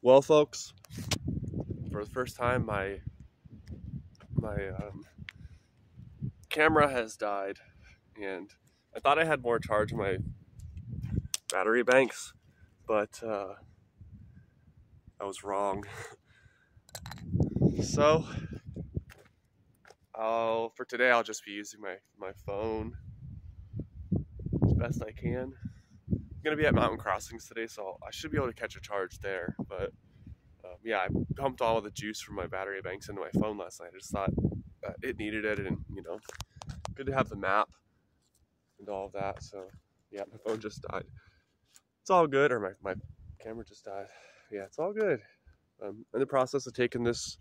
Well, folks, for the first time, my camera has died, and I thought I had more charge in my battery banks, but I was wrong. So, for today, I'll just be using my phone as best I can. I'm gonna be at mountain crossings today, so I should be able to catch a charge there. But yeah, I pumped all of the juice from my battery banks into my phone last night. I just thought it needed it, and you know, good to have the map and all of that. So yeah, my phone just died. It's all good, or my camera just died. Yeah, it's all good. I'm in the process of taking this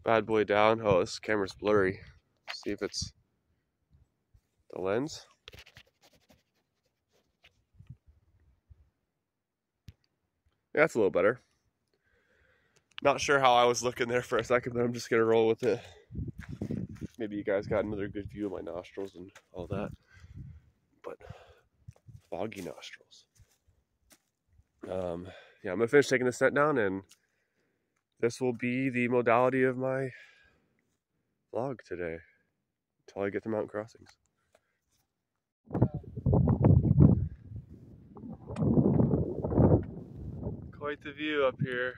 bad boy down. Oh, this camera's blurry. Let's see if it's the lens. Yeah, that's a little better. Not sure how I was looking there for a second, but I'm just gonna roll with it. Maybe you guys got another good view of my nostrils and all that. But foggy nostrils. Yeah, I'm gonna finish taking this net down, and this will be the modality of my vlog today until I get to mountain crossings. Quite the view up here.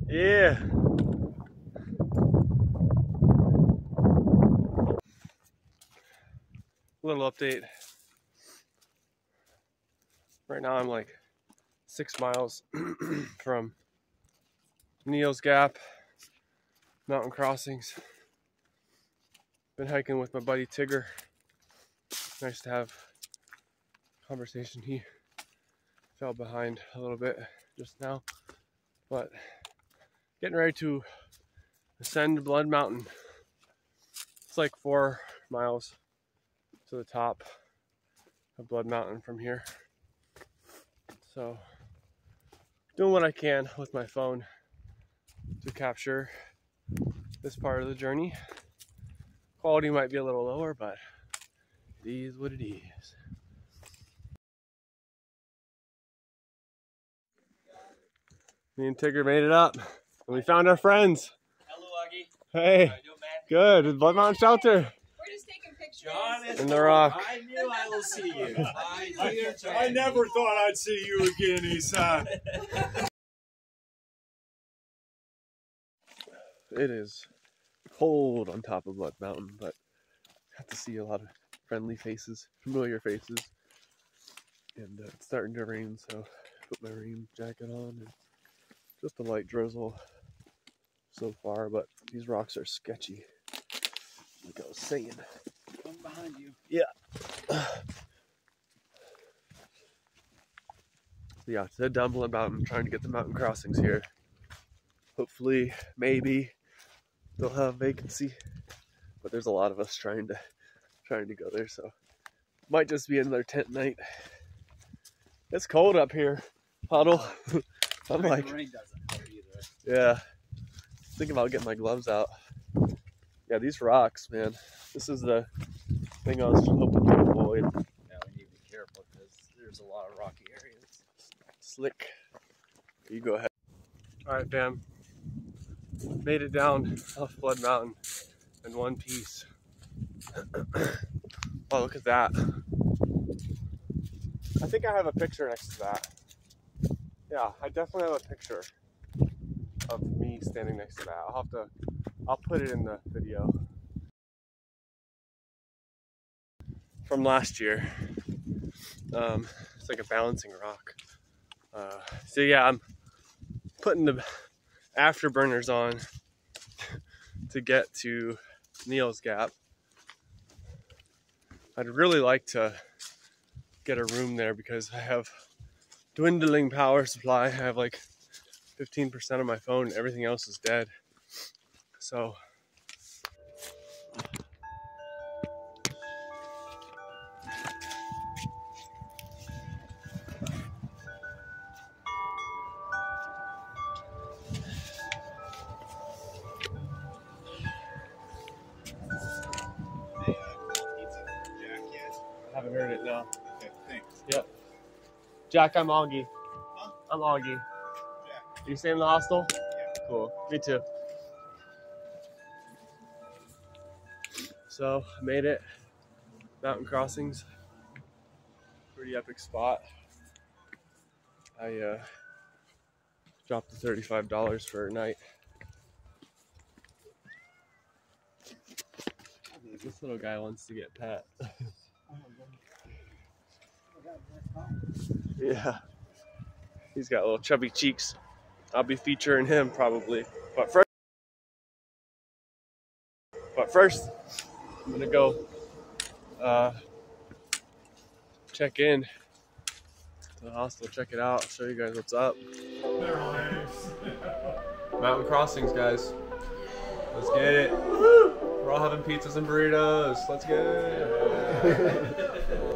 Yeah. Little update. Right now I'm like 6 miles from Neal's Gap mountain crossings. Been hiking with my buddy Tigger. Nice to have a conversation. He fell behind a little bit just now, but getting ready to ascend Blood Mountain. It's like 4 miles to the top of Blood Mountain from here. So, doing what I can with my phone to capture this part of the journey. Quality might be a little lower, but it is what it is. Me and Tigger made it up, and we found our friends. Hello, Augie. Hey, How you doing, man? good. It's Blood Mountain Shelter. We're just taking pictures. John is In the rock. I knew I will see you. I never thought I'd see you again, Esau. It is cold on top of Blood Mountain, but I have to see a lot of friendly faces, familiar faces. And it's starting to rain, so I put my rain jacket on, and just a light drizzle so far, but these rocks are sketchy, like I was saying. I'm behind you. Yeah. Yeah, to head down Blood Mountain, trying to get the mountain crossings here. Hopefully, maybe they'll have vacancy, but there's a lot of us trying to go there, so might just be another tent night. It's cold up here, Puddle. I'm like, the rain doesn't help either. yeah, thinking about getting my gloves out. Yeah, these rocks, man. This is the thing I was hoping to avoid. Yeah, we need to be careful because there's a lot of rocky areas. Slick. You go ahead. All right, fam. Made it down off Blood Mountain in one piece. Oh, look at that. I think I have a picture next to that. Yeah, I definitely have a picture of me standing next to that. I'll put it in the video. From last year. It's like a balancing rock. So yeah, I'm putting the afterburners on to get to Neal's Gap. I'd really like to get a room there because I have dwindling power supply. I have like 15% of my phone, everything else is dead. So I haven't heard it now. Okay, thanks. Yep. Jack, I'm Augie. I'm Augie. You staying in the hostel? Cool. Me too. So, I made it. Mountain crossings. Pretty epic spot. I dropped the $35 for a night. This little guy wants to get pet. Yeah. He's got little chubby cheeks. I'll be featuring him probably. But first I'm gonna go check in to the hostel, check it out, show you guys what's up. Mountain crossings, guys. Let's get it. We're all having pizzas and burritos. Let's get it.